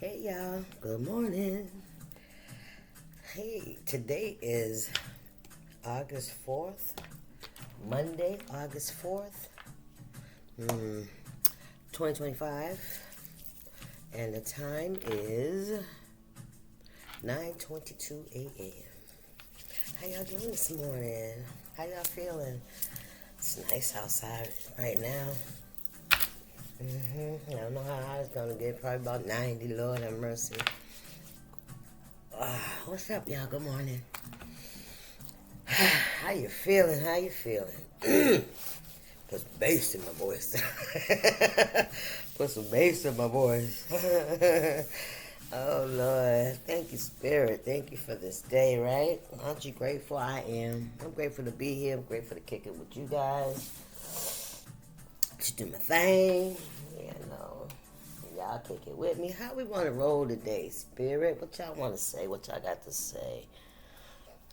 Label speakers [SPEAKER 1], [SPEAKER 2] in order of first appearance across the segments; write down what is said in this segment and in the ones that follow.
[SPEAKER 1] Hey y'all, good morning. Hey, today is August 4th, Monday, August 4th, 2025, and the time is 9:22 a.m. How y'all doing this morning? How y'all feeling? It's nice outside right now. I don't know how hot it's gonna get. Probably about 90. Lord have mercy. What's up, y'all? Good morning. How you feeling? How you feeling? Put some bass in my voice. Put some bass in my voice. Oh, Lord. Thank you, Spirit. Thank you for this day, right? Aren't you grateful? I am. I'm grateful to be here. I'm grateful to kick it with you guys. Just do my thing. Y'all kick it with me. How we want to roll today, Spirit? What y'all want to say? What y'all got to say?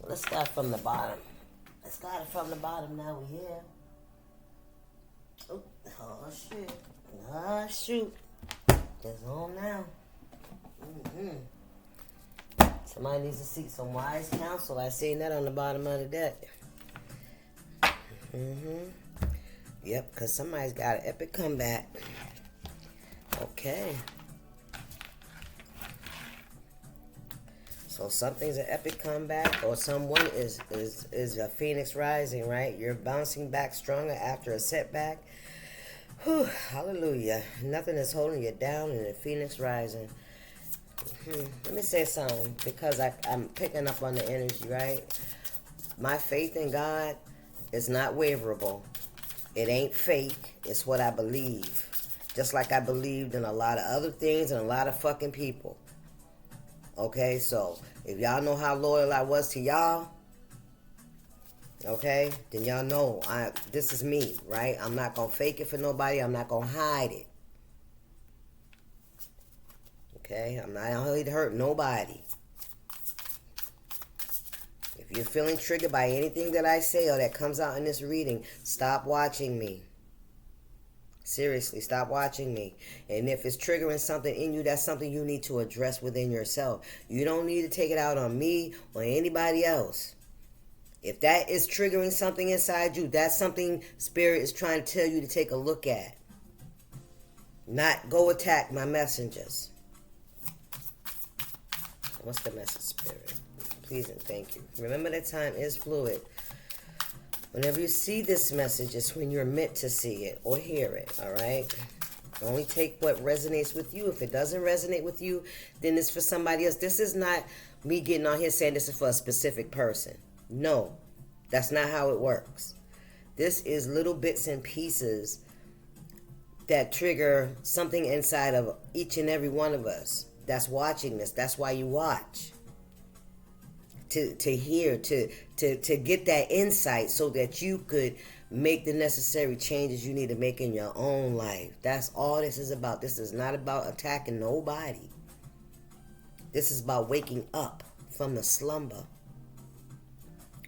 [SPEAKER 1] Let's start from the bottom. Let's start from the bottom. Now we here. Oh, shit. Oh, shoot. It's on now. Somebody needs to seek some wise counsel. I seen that on the bottom of the deck. Yep, because somebody's got an epic comeback. Okay. So something's an epic comeback, or someone is a phoenix rising, right? You're bouncing back stronger after a setback. Whew, hallelujah. Nothing is holding you down in the phoenix rising. Let me say something, because I'm picking up on the energy, right? My faith in God is not waverable. It ain't fake. It's what I believe. Just like I believed in a lot of other things and a lot of fucking people. Okay, so if y'all know how loyal I was to y'all, okay, then y'all know this is me, right? I'm not going to fake it for nobody. I'm not going to hide it. Okay, I'm not here to hurt nobody. If you're feeling triggered by anything that I say or that comes out in this reading, stop watching me. Seriously, stop watching me. And if it's triggering something in you, that's something you need to address within yourself. You don't need to take it out on me or anybody else. If that is triggering something inside you, that's something Spirit is trying to tell you to take a look at. Not go attack my messengers. What's the message, Spirit? Please and thank you. Remember that time is fluid. Whenever you see this message, it's when you're meant to see it or hear it, all right? Only take what resonates with you. If it doesn't resonate with you, then it's for somebody else. This is not me getting on here saying this is for a specific person. No, that's not how it works. This is little bits and pieces that trigger something inside of each and every one of us that's watching this. That's why you watch. To hear, to get that insight so that you could make the necessary changes you need to make in your own life. That's all this is about. This is not about attacking nobody. This is about waking up from the slumber.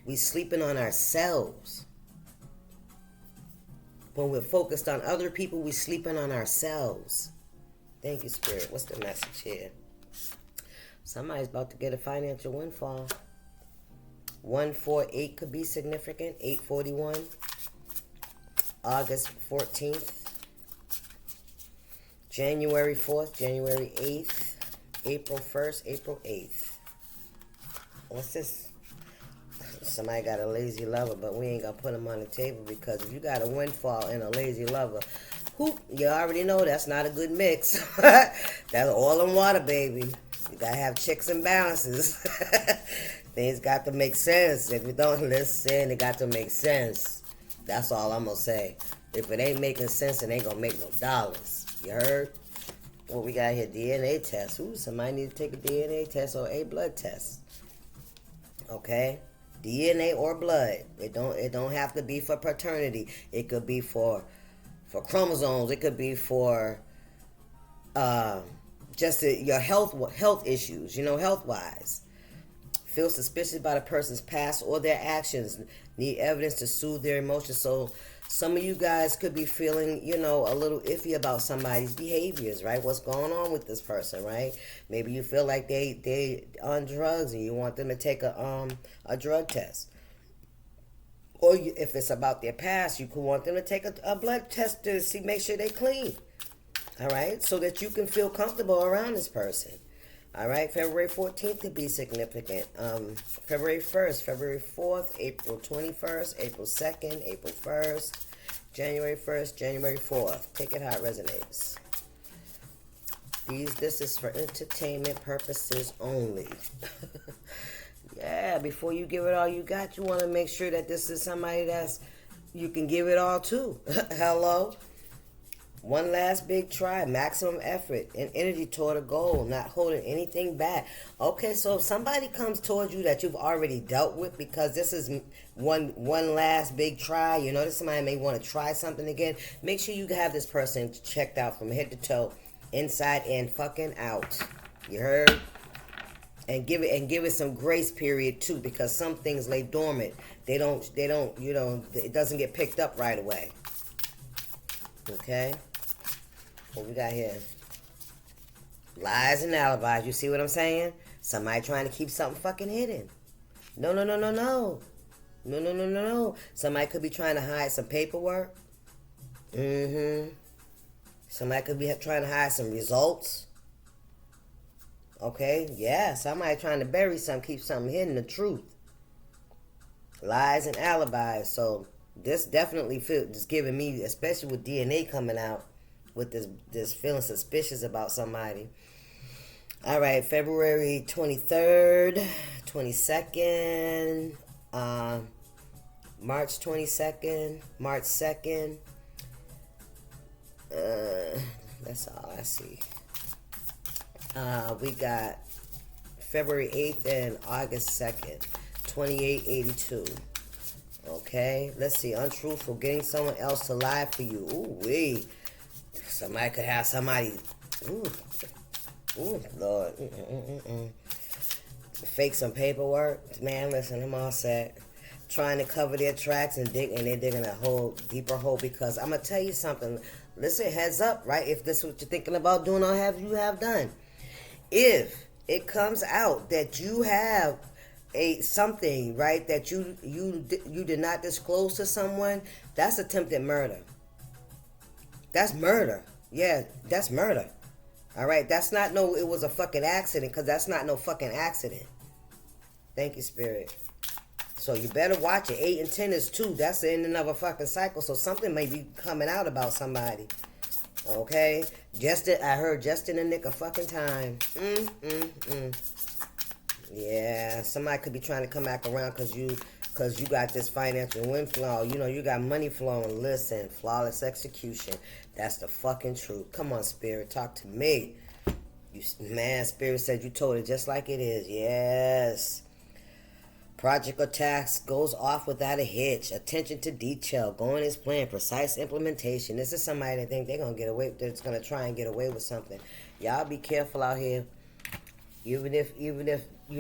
[SPEAKER 1] We sleeping on ourselves. When we're focused on other people, we sleeping on ourselves. Thank you, Spirit. What's the message here? Somebody's about to get a financial windfall. 148 could be significant. 841. August 14th. January 4th. January 8th. April 1st. April 8th. What's this? Somebody got a lazy lover, but we ain't going to put them on the table, because if you got a windfall and a lazy lover, you already know that's not a good mix. That's oil and water, baby. You got to have checks and balances. Things got to make sense. If you don't listen, it got to make sense. That's all I'm going to say. If it ain't making sense, it ain't going to make no dollars. You heard? What we got here? DNA test. Ooh, somebody need to take a DNA test or a blood test. Okay? DNA or blood. It don't have to be for paternity. It could be for chromosomes. It could be for just your health issues, health-wise. Feel suspicious about a person's past or their actions. Need evidence to soothe their emotions. So Some of you guys could be feeling, you know, a little iffy about somebody's behaviors, right? What's going on with this person, right? Maybe you feel like they on drugs and you want them to take a drug test. Or if it's about their past, you could want them to take a blood test to see, make sure they clean. All right? So that you can feel comfortable around this person. All right? February 14th could be significant. February 1st, February 4th, April 21st, April 2nd, April 1st, January 1st, January 4th. Take it how it resonates. This is for entertainment purposes only. Yeah, before you give it all you got, you want to make sure that this is somebody that's you can give it all to. Hello? One last big try, maximum effort and energy toward a goal, not holding anything back. Okay, so if somebody comes towards you that you've already dealt with, because this is one last big try, you know, this somebody may want to try something again, make sure you have this person checked out from head to toe, inside and fucking out. You heard? And give it some grace period too, because some things lay dormant. They don't, you know, it doesn't get picked up right away. Okay? What we got here? Lies and alibis. You see what I'm saying? Somebody trying to keep something fucking hidden. No. No. Somebody could be trying to hide some paperwork. Somebody could be trying to hide some results. Okay, yeah, somebody trying to bury something, keep something hidden, the truth. Lies and alibis. So this definitely is giving me, especially with DNA coming out, with this feeling suspicious about somebody. All right, February 23rd, 22nd, March 22nd, March 2nd. That's all I see. We got February 8th and August 2nd, 2882. Okay, let's see. Untruthful, getting someone else to lie for you. Ooh, wee. Somebody could have somebody. Ooh, Lord. Fake some paperwork. Man, listen, I'm all set. Trying to cover their tracks and they're digging a hole, deeper hole, because I'm going to tell you something. Listen, heads up, right? If this is what you're thinking about doing or you have done. If it comes out that you have something, right, that you did not disclose to someone, that's attempted murder. That's murder. Yeah, that's murder. All right, that's not it was a fucking accident, because that's not no fucking accident. Thank you, Spirit. So you better watch it. 8 and 10 is 2. That's the end of a fucking cycle. So something may be coming out about somebody. Okay? I heard just in the nick of fucking time. Yeah, somebody could be trying to come back around because you got this financial windfall. You know, you got money flowing. Listen, flawless execution. That's the fucking truth. Come on, Spirit. Talk to me. Spirit said you told it just like it is. Yes. Project or task goes off without a hitch. Attention to detail. Going as planned. Precise implementation. This is somebody that think they're going to get away. That's going to try and get away with something. Y'all be careful out here. Even if you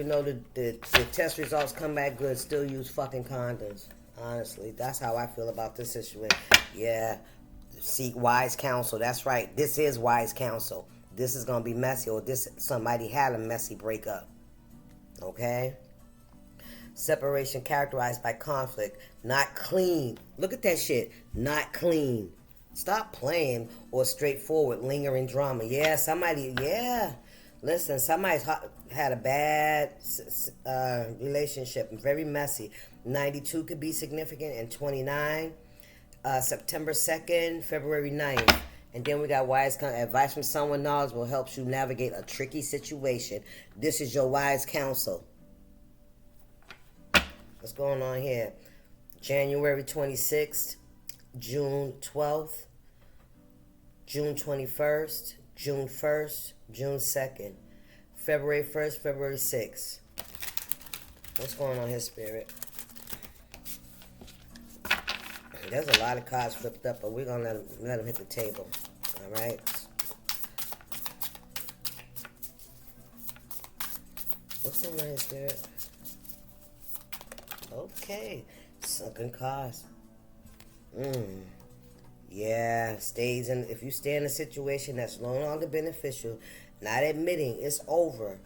[SPEAKER 1] know the test results come back good, still use fucking condoms. Honestly, that's how I feel about this situation. Yeah. Seek wise counsel. That's right. This is wise counsel. This is going to be messy, or somebody had a messy breakup. Okay? Separation characterized by conflict. Not clean. Look at that shit. Not clean. Stop playing, or straightforward, lingering drama. Yeah, listen, somebody's had a bad relationship. Very messy. 92 could be significant, and 29. September 2nd, February 9th. And then we got wise advice from someone knowledgeable helps you navigate a tricky situation. This is your wise counsel. What's going on here? January 26th, June 12th, June 21st, June 1st, June 2nd, February 1st, February 6th. What's going on here, Spirit? There's a lot of cards flipped up, but we're going to let them hit the table. All right? What's going on here, Spirit? Okay. Sunken cards. Yeah, stays in. If you stay in a situation that's no longer beneficial, not admitting it's over,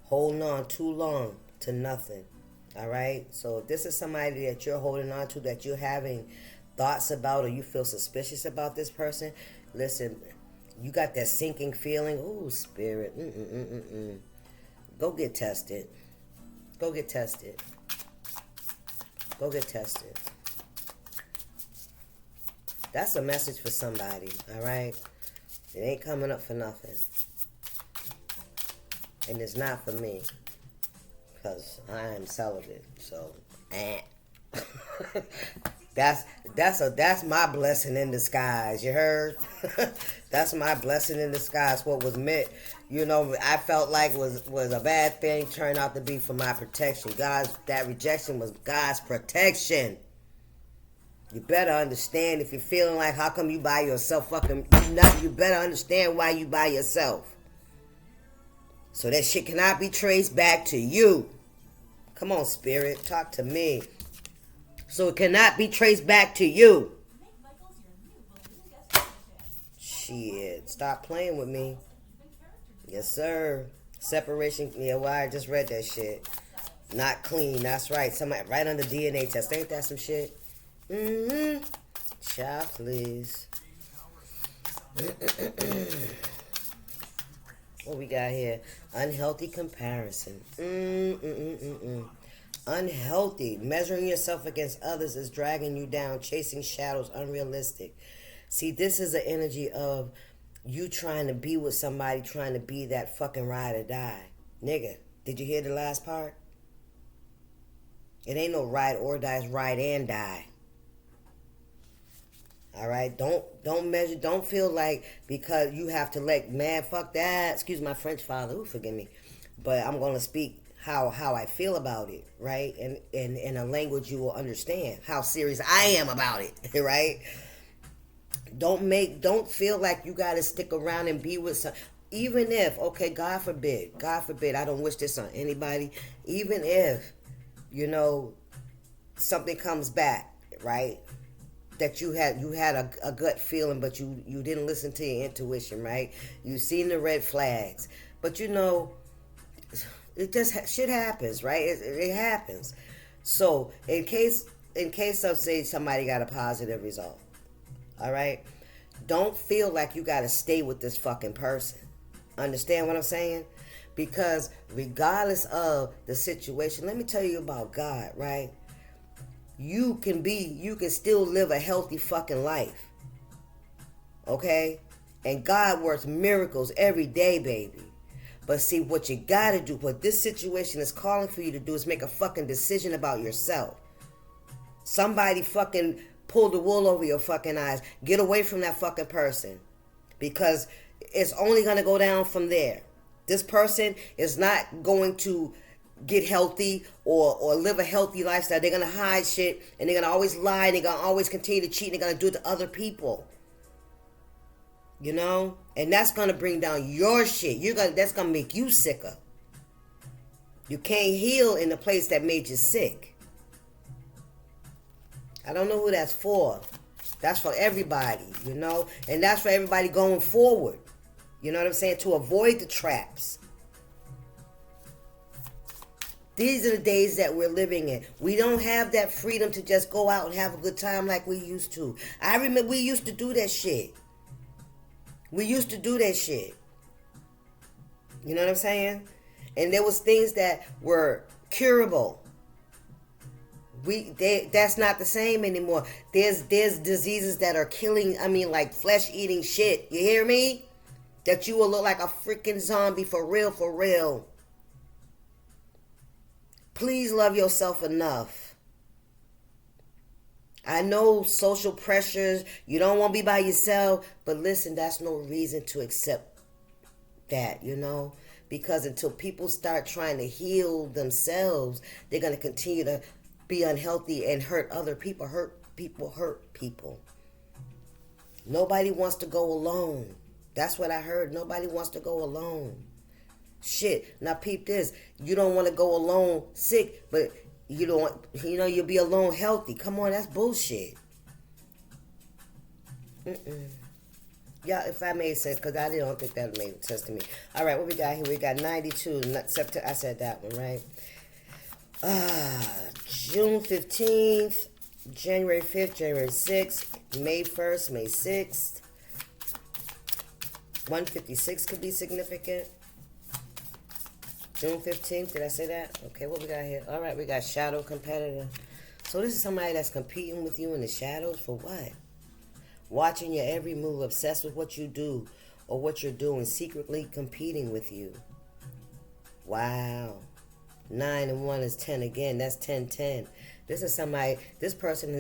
[SPEAKER 1] holding on too long to nothing. All right. So if this is somebody that you're holding on to, that you're having thoughts about, or you feel suspicious about this person, listen. You got that sinking feeling. Ooh, spirit. Go get tested. Go get tested. Go get tested. That's a message for somebody, all right? It ain't coming up for nothing. And it's not for me, because I am celibate, so, That's my blessing in disguise, you heard? That's my blessing in disguise. What was meant, I felt like was a bad thing turned out to be for my protection. That rejection was God's protection. You better understand. If you're feeling like, how come you by yourself, you better understand why you by yourself. So that shit cannot be traced back to you. Come on, spirit, talk to me. So it cannot be traced back to you. Shit, stop playing with me. Yes, sir. Separation. Yeah, well, I just read that shit. Not clean. That's right. Somebody right under DNA test. Ain't that some shit? Child, please. What we got here? Unhealthy comparison. Unhealthy. Measuring yourself against others is dragging you down. Chasing shadows. Unrealistic. See, this is an energy of you trying to be with somebody, trying to be that fucking ride or die. Nigga, did you hear the last part? It ain't no ride or die, it's ride and die. All right, don't measure. Don't feel like because you have to fuck that. Excuse my French, father. Ooh, forgive me, but I'm gonna speak how I feel about it, right? And in a language you will understand how serious I am about it, right? Don't feel like you gotta stick around and be with some. Even if, okay, God forbid, I don't wish this on anybody. Even if, something comes back, right? That you had a gut feeling, but you didn't listen to your intuition, right? You seen the red flags, but it just shit happens, right? It happens. So in case of, say, somebody got a positive result, all right, don't feel like you got to stay with this fucking person. Understand what I'm saying? Because regardless of the situation, let me tell you about God, right? You can still live a healthy fucking life. Okay? And God works miracles every day, baby. But see, what you gotta do, what this situation is calling for you to do, is make a fucking decision about yourself. Somebody fucking pull the wool over your fucking eyes. Get away from that fucking person. Because it's only gonna go down from there. This person is not going to get healthy or live a healthy lifestyle. They're gonna hide shit, and they're gonna always lie, and they're gonna always continue to cheat, and they're gonna do it to other people. And that's gonna bring down your shit. That's gonna make you sicker. You can't heal in the place that made you sick. I don't know who that's for. That's for everybody, and that's for everybody going forward. You know what I'm saying? To avoid the traps. These are the days that we're living in. We don't have that freedom to just go out and have a good time like we used to. I remember we used to do that shit. You know what I'm saying? And there was things that were curable. That's not the same anymore. There's diseases that are killing, like flesh-eating shit. You hear me? That you will look like a freaking zombie for real. Please love yourself enough. I know social pressures, you don't want to be by yourself, but listen, that's no reason to accept that, because until people start trying to heal themselves, they're going to continue to be unhealthy and hurt other people. Hurt people. Nobody wants to go alone. That's what I heard. Nobody wants to go alone. Shit. Now peep this. You don't want to go alone sick, but you'll be alone healthy. Come on, that's bullshit. Yeah, if that made sense, because I don't think that made sense to me. All right, what we got here? We got 92. September. I said that one, right? June 15th, January 5th, January 6th, May 1st, May 6th. 156 could be significant. June 15th, did I say that? Okay, what we got here? All right, we got shadow competitor. So this is somebody that's competing with you in the shadows for what? Watching your every move, obsessed with what you do or what you're doing, secretly competing with you. Wow. 9 and 1 is 10 again. That's 10-10. This is somebody, this person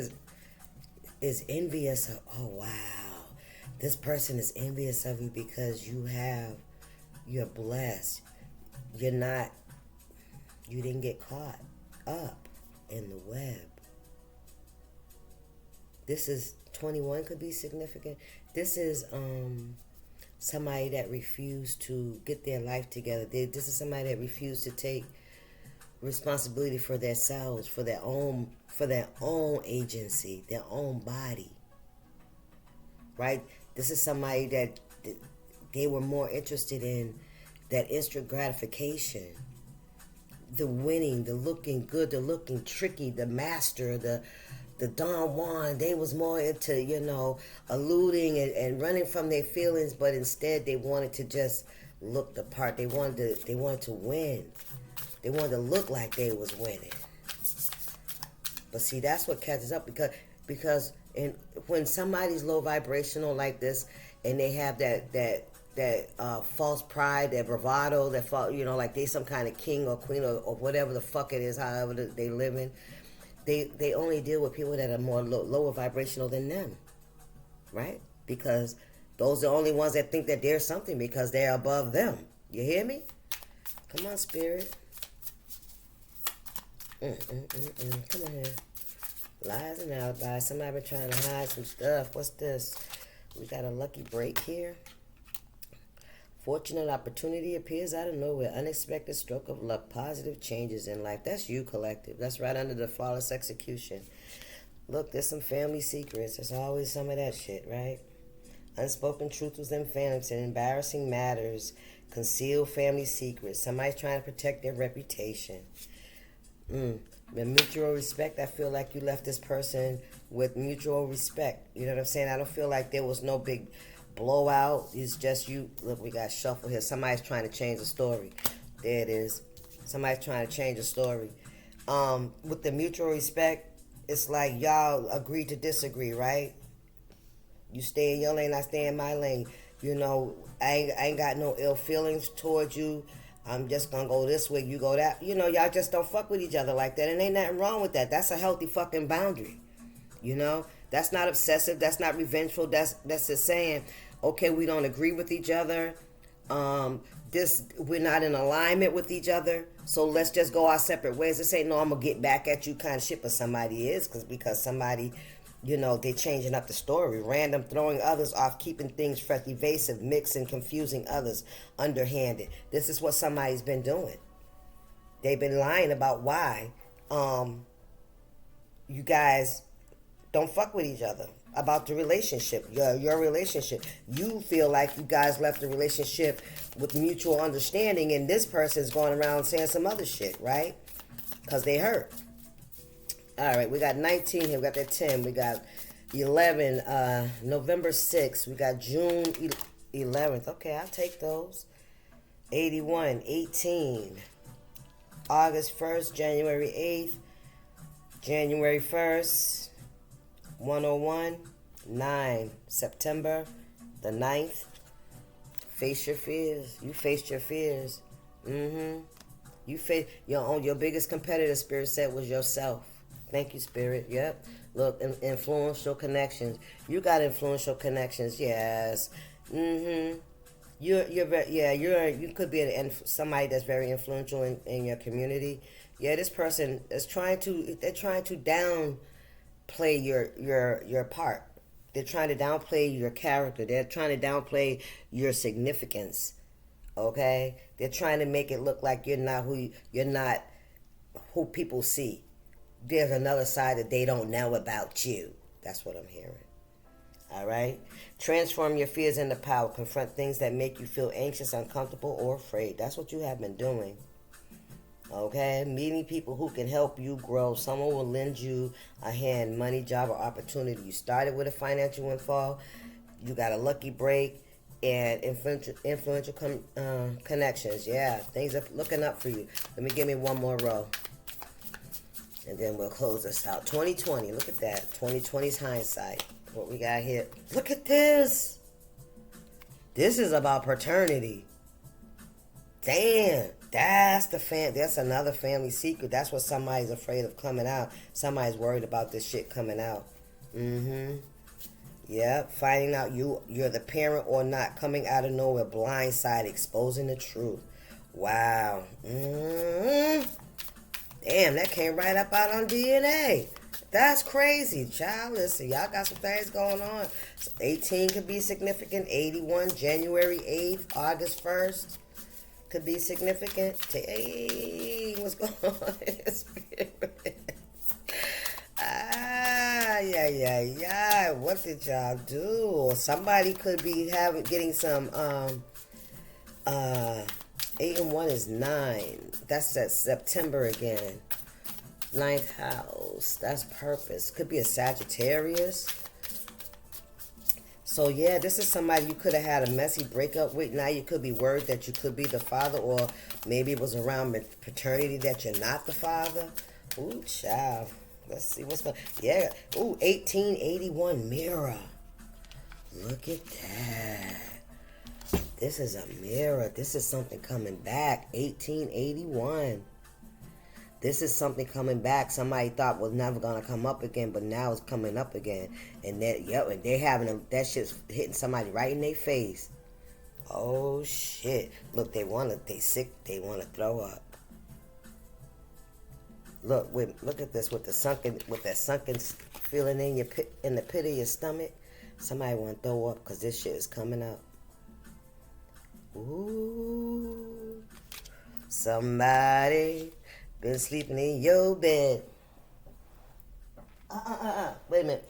[SPEAKER 1] is envious of, oh wow. This person is envious of you because you're blessed. You didn't get caught up in the web. This is 21 could be significant. This is somebody that refused to get their life together. This is somebody that refused to take responsibility for themselves, for their own agency, their own body. Right? This is somebody that they were more interested in that instant gratification, the winning, the looking good, the looking tricky, the master, the Don Juan. They was more into, eluding and running from their feelings, but instead they wanted to just look the part. They wanted to win. They wanted to look like they was winning. But see, that's what catches up because when somebody's low vibrational like this and they have that false pride, that bravado, like they some kind of king or queen or whatever the fuck it is, however they live in, they only deal with people that are more lower vibrational than them, right? Because those are the only ones that think that they're something because they're above them. You hear me? Come on, spirit. Come on here. Lies and alibis. Somebody been trying to hide some stuff. What's this? We got a lucky break here. Fortunate opportunity appears out of nowhere. Unexpected stroke of luck. Positive changes in life. That's you, collective. That's right under the flawless execution. Look, there's some family secrets. There's always some of that shit, right? Unspoken truths within families and embarrassing matters. Concealed family secrets. Somebody's trying to protect their reputation. The mutual respect. I feel like you left this person with mutual respect. You know what I'm saying? I don't feel like there was no big blowout. It's just you. Look, we got shuffle here. Somebody's trying to change the story. There it is. Somebody's trying to change the story. With the mutual respect, it's like y'all agree to disagree, right? You stay in your lane, I stay in my lane. I ain't got no ill feelings towards you. I'm just gonna go this way, you go that. Y'all just don't fuck with each other like that, and ain't nothing wrong with that. That's a healthy fucking boundary. That's not obsessive. That's not revengeful. That's just saying, okay, we don't agree with each other. We're not in alignment with each other. So let's just go our separate ways. This ain't no I'm gonna get back at you kind of shit, but somebody is because somebody, they changing up the story. Random throwing others off, keeping things fresh, evasive, mixing, confusing others, underhanded. This is what somebody's been doing. They've been lying about why you guys don't fuck with each other, about the relationship, your relationship. You feel like you guys left the relationship with mutual understanding, and this person's going around saying some other shit, right? Because they hurt. All right, we got 19 here. We got that 10. We got 11, November 6th. We got June 11th. Okay, I'll take those. 81, 18. August 1st, January 8th. January 1st. 101, 9. September the 9th. Face your fears. You faced your fears. You face your biggest competitor, Spirit said, was yourself. Thank you, Spirit. Yep. Look, influential connections. You got influential connections. Yes. You could be somebody that's very influential in your community. Yeah, this person is trying to downplay your part. They're trying to downplay your character. They're trying to downplay your significance. Okay? They're trying to make it look like you're not who people see. There's another side that they don't know about you. That's what I'm hearing. All right? Transform your fears into power. Confront things that make you feel anxious, uncomfortable, or afraid. That's what you have been doing. Okay? Meeting people who can help you grow. Someone will lend you a hand, money, job, or opportunity. You started with a financial windfall. You got a lucky break and influential connections. Yeah, things are looking up for you. Give me one more row. And then we'll close this out. 2020, look at that. 2020's hindsight. What we got here. Look at this. This is about paternity. Damn. That's another family secret. That's what somebody's afraid of coming out. Somebody's worried about this shit coming out. Mm-hmm. Yep. Finding out you're the parent or not. Coming out of nowhere. Blindside. Exposing the truth. Wow. Mm-hmm. Damn, that came right up out on DNA. That's crazy, child. Listen, y'all got some things going on. So 18 could be significant. 81, January 8th, August 1st could be significant. Hey, what's going on in the spirit? Yeah. What did y'all do? Somebody could be getting some 8 and 1 is 9. That's that September again. 9th house. That's purpose. Could be a Sagittarius. So yeah, this is somebody you could have had a messy breakup with. Now you could be worried that you could be the father, or maybe it was around paternity that you're not the father. Ooh, child. Let's see what's going on. Yeah. Ooh, 1881 mirror. Look at that. This is a mirror. This is something coming back. 1881. This is something coming back. Somebody thought was never gonna come up again, but now it's coming up again. And and they're having that shit's hitting somebody right in their face. Oh shit! Look, they sick. They wanna throw up. Look at this with that sunken feeling in the pit of your stomach. Somebody wanna throw up because this shit is coming up. Ooh, somebody been sleeping in your bed. Wait a minute.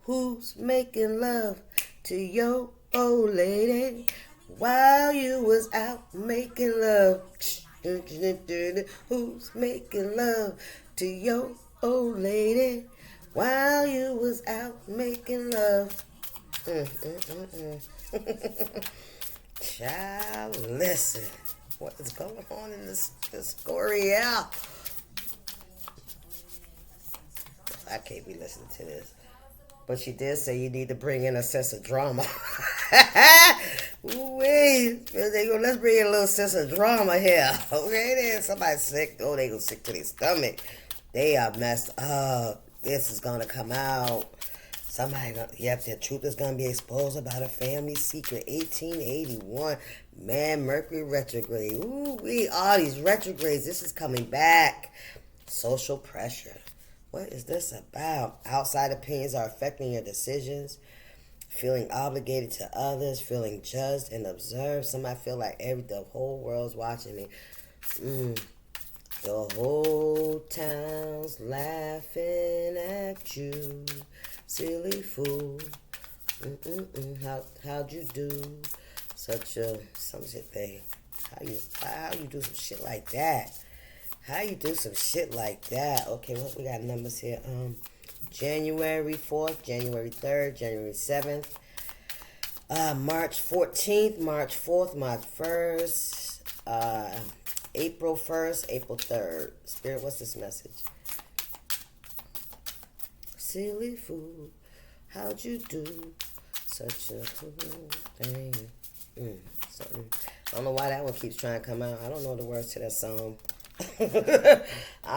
[SPEAKER 1] Who's making love to your old lady while you was out making love? Who's making love to your old lady while you was out making love? Child, listen. What is going on in this story? Yeah. I can't be listening to this. But she did say you need to bring in a sense of drama. Wait. Let's bring in a little sense of drama here. Okay, then somebody's sick. Oh, they go sick to their stomach. They are messed up. This is going to come out. The truth is going to be exposed about a family secret. 1881. Man, Mercury retrograde. Ooh, all these retrogrades. This is coming back. Social pressure. What is this about? Outside opinions are affecting your decisions. Feeling obligated to others. Feeling judged and observed. Somebody feel like the whole world's watching me. The whole town's laughing at you. Silly fool. How'd you do some shit thing? How you do some shit like that? How you do some shit like that? Okay, what we got numbers here? January 4th, January 3rd, January 7th, March 14th, March 4th, March 1st, April 1st, April 3rd. Spirit, what's this message? Silly fool, how'd you do such a cool thing? Something. I don't know why that one keeps trying to come out. I don't know the words to that song. I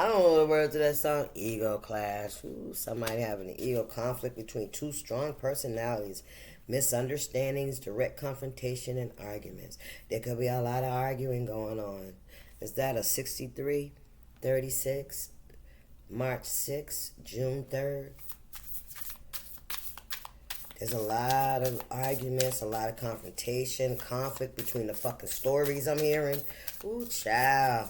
[SPEAKER 1] don't know the words to that song. Ego clash. Ooh, somebody having an ego conflict between two strong personalities. Misunderstandings, direct confrontation, and arguments. There could be a lot of arguing going on. Is that a 63, 36, March 6th, June 3rd? There's a lot of arguments, a lot of confrontation, conflict between the fucking stories I'm hearing. Ooh, child.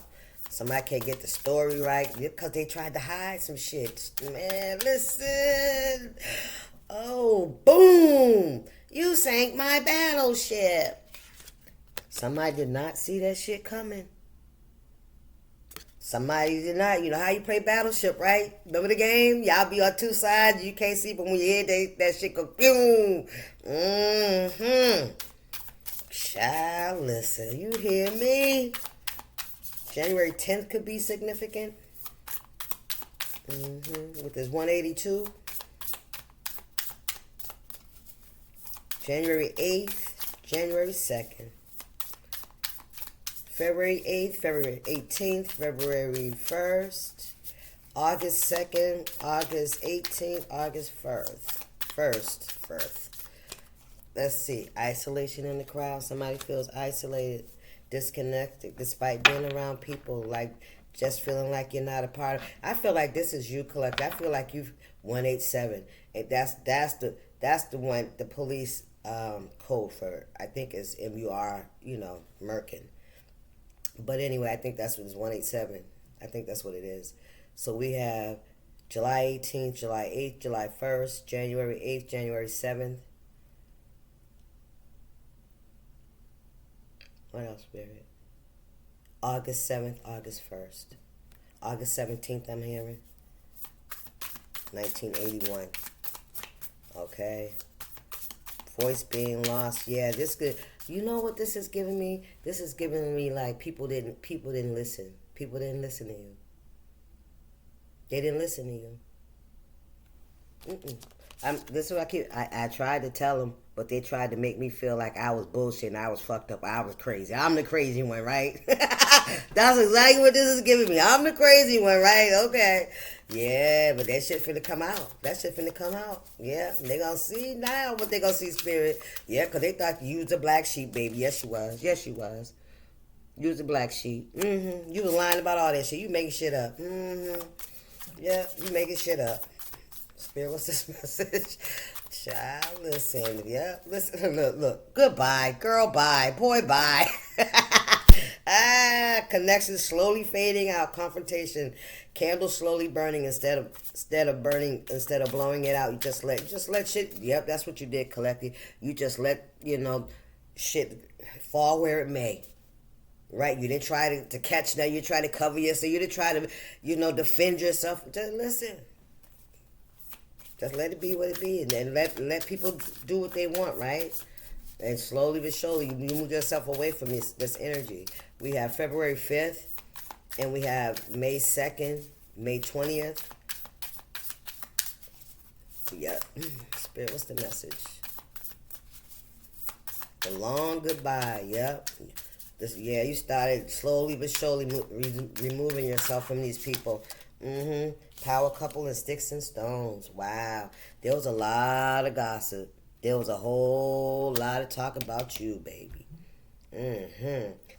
[SPEAKER 1] Somebody can't get the story right because they tried to hide some shit. Man, listen. Oh, boom! You sank my battleship. Somebody did not see that shit coming. Somebody did not. You know how you play Battleship, right? Remember the game? Y'all be on two sides. You can't see, but when you hear that shit go, boom. Mm-hmm. Child, listen. You hear me? January 10th could be significant. With this 182. January 8th. January 2nd. February 8th, February 18th, February 1st, August 2nd, August 18th, August 1st. Let's see. Isolation in the crowd. Somebody feels isolated, disconnected, despite being around people, like just feeling like you're not a part of. I feel like this is you, collect. I feel like you've 187. And that's the one, the police code for it. I think is MUR, Merkin. But anyway, I think that's what it's 187. I think that's what it is. So we have July 18th, July 8th, July 1st, January 8th, January 7th. What else, Spirit? August 7th, August 1st. August 17th, I'm hearing. 1981. Okay. Voice being lost. Yeah, this could. You know what this is giving me? This is giving me like people didn't listen. People didn't listen to you. They didn't listen to you. This is what I tried to tell them, but they tried to make me feel like I was bullshitting. I was fucked up. I was crazy. I'm the crazy one, right? That's exactly what this is giving me. I'm the crazy one, right? Okay. Yeah, but that shit finna come out. Yeah, they gonna see now what they gonna see, Spirit. Yeah, because they thought you was a black sheep, baby. Yes, you was. You was a black sheep. You was lying about all that shit. You making shit up. Yeah, you making shit up. Spirit, what's this message? Child, listen. Yeah, listen. Look. Goodbye, girl. Bye, boy. Bye. Connection slowly fading out. Confrontation. Candle slowly burning instead of blowing it out. You just let shit. Yep, that's what you did, collective. You just let shit fall where it may. Right? You didn't try to catch. Now you try to cover yourself. You didn't try to defend yourself. Just listen. Just let it be what it be, and then let people do what they want, right? And slowly but surely, you move yourself away from this energy. We have February 5th, and we have May 2nd, May 20th. Yep. Spirit, what's the message? The long goodbye. Yep. You started slowly but surely removing yourself from these people. Power couple and sticks and stones. Wow. There was a lot of gossip. There was a whole lot of talk about you, baby.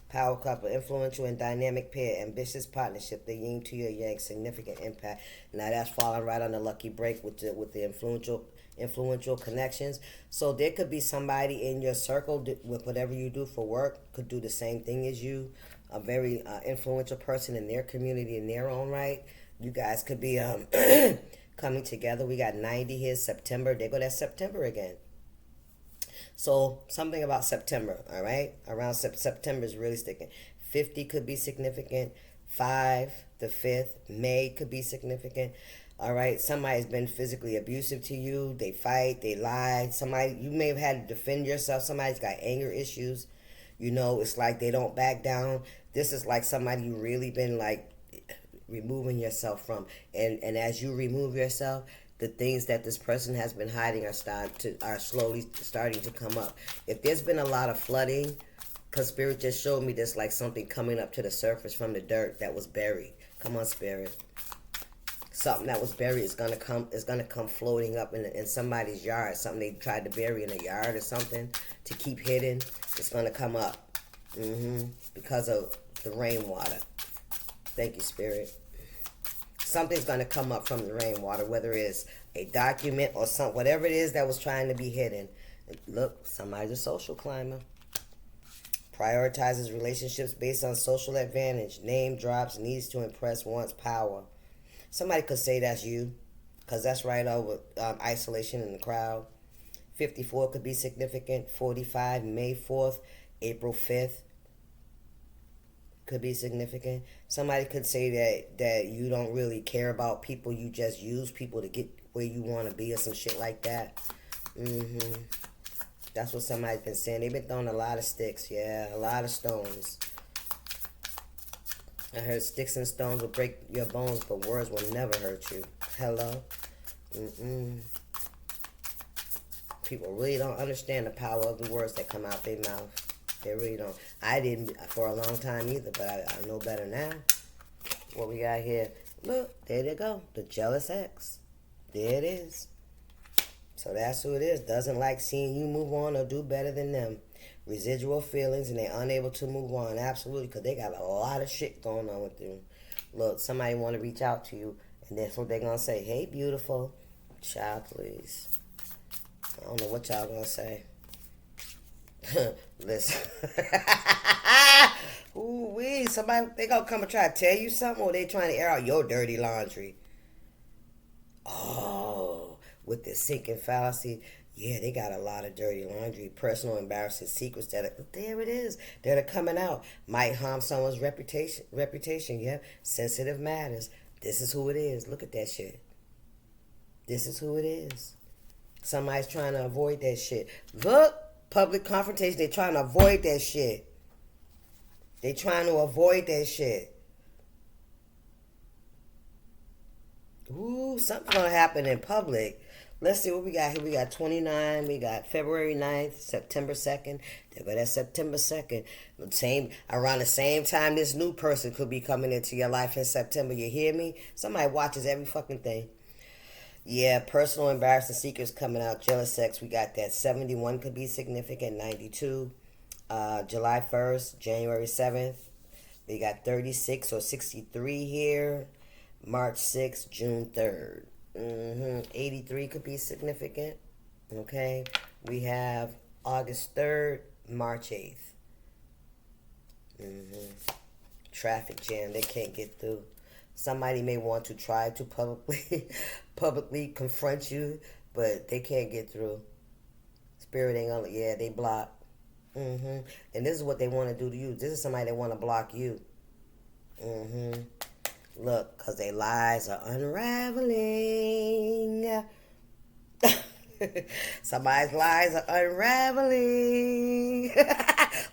[SPEAKER 1] Power couple, influential and dynamic pair, ambitious partnership, the yin to your yang, significant impact. Now that's falling right on the lucky break with the influential connections. So there could be somebody in your circle with whatever you do for work could do the same thing as you. A very influential person in their community in their own right. You guys could be coming together. We got 90 here, September. There go that September again. So something about September, all right? Around September is really sticking. 50 could be significant. 5, the 5th, May could be significant. All right, somebody's been physically abusive to you. They fight, they lie. You may have had to defend yourself. Somebody's got anger issues. It's like they don't back down. This is like somebody you really been like removing yourself from. And as you remove yourself, the things that this person has been hiding are slowly starting to come up. If there's been a lot of flooding, because Spirit just showed me this like something coming up to the surface from the dirt that was buried. Come on, Spirit. Something that was buried is gonna come floating up in somebody's yard. Something they tried to bury in a yard or something to keep hidden. It's gonna come up because of the rainwater. Thank you, Spirit. Something's gonna come up from the rainwater, whether it's a document or whatever it is that was trying to be hidden. Look, somebody's a social climber. Prioritizes relationships based on social advantage. Name drops, needs to impress, wants power. Somebody could say that's you. because that's right over isolation in the crowd. 54 could be significant. 45, May 4th, April 5th could be significant. Somebody could say that you don't really care about people. You just use people to get where you want to be or some shit like that. That's what somebody's been saying. They've been throwing a lot of sticks. Yeah, a lot of stones. I heard sticks and stones will break your bones, but words will never hurt you. Hello? People really don't understand the power of the words that come out their mouth. They really don't. I didn't for a long time either, but I know better now. What we got here? Look, there they go. The jealous ex. There it is. So that's who it is. Doesn't like seeing you move on or do better than them. Residual feelings, and they're unable to move on. Absolutely, because they got a lot of shit going on with them. Look, somebody want to reach out to you, and that's what they're going to say. Hey, beautiful. Child, please. I don't know what y'all going to say. Listen. Ooh-wee. Somebody, they going to come and try to tell you something, or they trying to air out your dirty laundry? Oh, with the sinking fallacy. Yeah, they got a lot of dirty laundry, personal embarrassing secrets there it is, that are coming out. Might harm someone's reputation, yeah. Sensitive matters. This is who it is. Look at that shit. This is who it is. Somebody's trying to avoid that shit. Look, public confrontation, they're trying to avoid that shit. They trying to avoid that shit. Ooh, something's going to happen in public. Let's see what we got here. We got 29. We got February 9th, September 2nd. There go that September 2nd. Around the same time this new person could be coming into your life in September. You hear me? Somebody watches every fucking thing. Yeah, personal embarrassing secrets coming out. Jealous sex. We got that. 71 could be significant. 92. July 1st, January 7th. We got 36 or 63 here. March 6th, June 3rd. 83 could be significant. Okay. We have August 3rd, March 8th. Traffic jam. They can't get through. Somebody may want to try to publicly confront you, but they can't get through. Spirit ain't gonna, yeah, they block. And this is what they want to do to you. This is somebody that want to block you. Look, because their lies are unraveling. Somebody's lies are unraveling.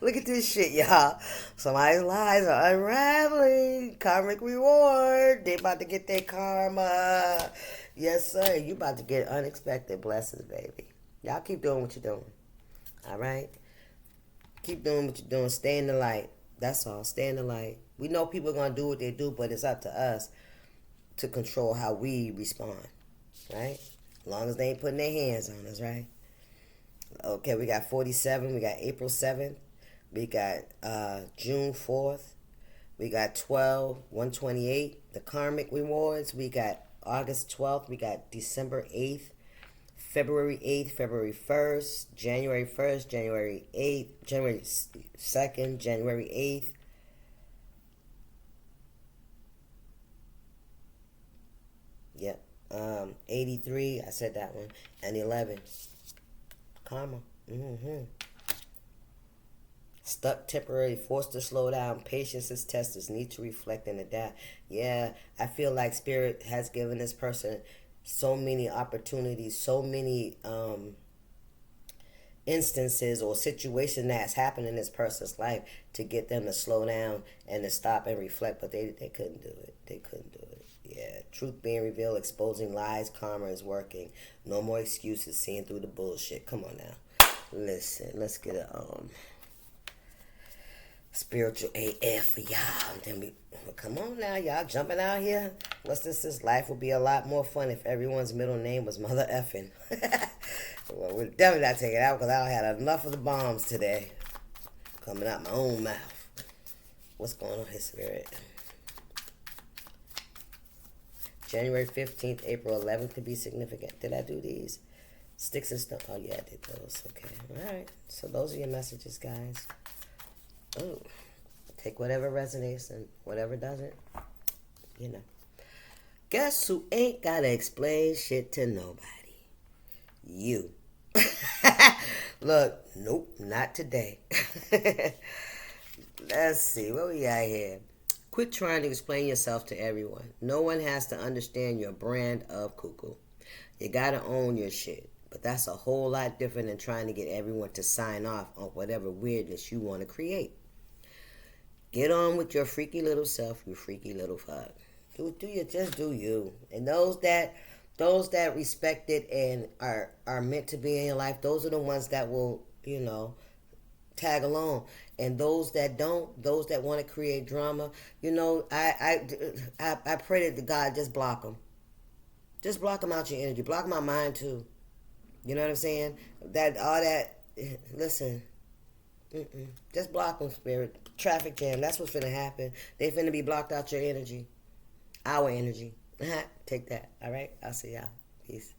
[SPEAKER 1] Look at this shit, y'all. Somebody's lies are unraveling. Karmic reward. They about to get their karma. Yes, sir. You about to get unexpected blessings, baby. Y'all keep doing what you're doing. All right? Keep doing what you're doing. Stay in the light. That's all. Stay in the light. We know people are going to do what they do, but it's up to us to control how we respond. Right? As long as they ain't putting their hands on us, right? Okay, we got 47. We got April 7th. We got June 4th. We got 12, 128. The karmic rewards. We got August 12th. We got December 8th. February 8th, February 1st, January 1st, January 8th, January 2nd, January 8th. Yep. 83, I said that one. And 11. Karma. Stuck temporarily, forced to slow down. Patience is tested. Need to reflect and adapt. Yeah, I feel like Spirit has given this person so many opportunities, so many instances or situation that's happened in this person's life to get them to slow down and to stop and reflect, but they couldn't do it. They couldn't do it. Yeah, truth being revealed, exposing lies, karma is working. No more excuses, seeing through the bullshit. Come on now. Listen, let's get a spiritual AF for y'all. Then come on now, y'all jumping out here. What's this? This life would be a lot more fun if everyone's middle name was Mother Effin'. Well, we're definitely not taking it out because I had enough of the bombs today. Coming out my own mouth. What's going on here, Spirit? January 15th, April 11th could be significant. Did I do these? Sticks and stones. Oh, yeah, I did those. Okay. All right. So those are your messages, guys. Oh, take whatever resonates and whatever doesn't, you know. Guess who ain't gotta explain shit to nobody? You. Look, nope, not today. Let's see, what we got here? Quit trying to explain yourself to everyone. No one has to understand your brand of cuckoo. You gotta own your shit. But that's a whole lot different than trying to get everyone to sign off on whatever weirdness you want to create. Get on with your freaky little self, you freaky little fuck. Just do you. And those that respect it and are meant to be in your life, those are the ones that will, tag along. And those that don't, those that want to create drama, I pray that God just block them. Just block them out your energy. Block my mind too. You know what I'm saying? Listen. Just block them, spirit. Traffic jam. That's what's finna happen. They finna be blocked out your energy. Our energy. Take that. All right? I'll see y'all. Peace.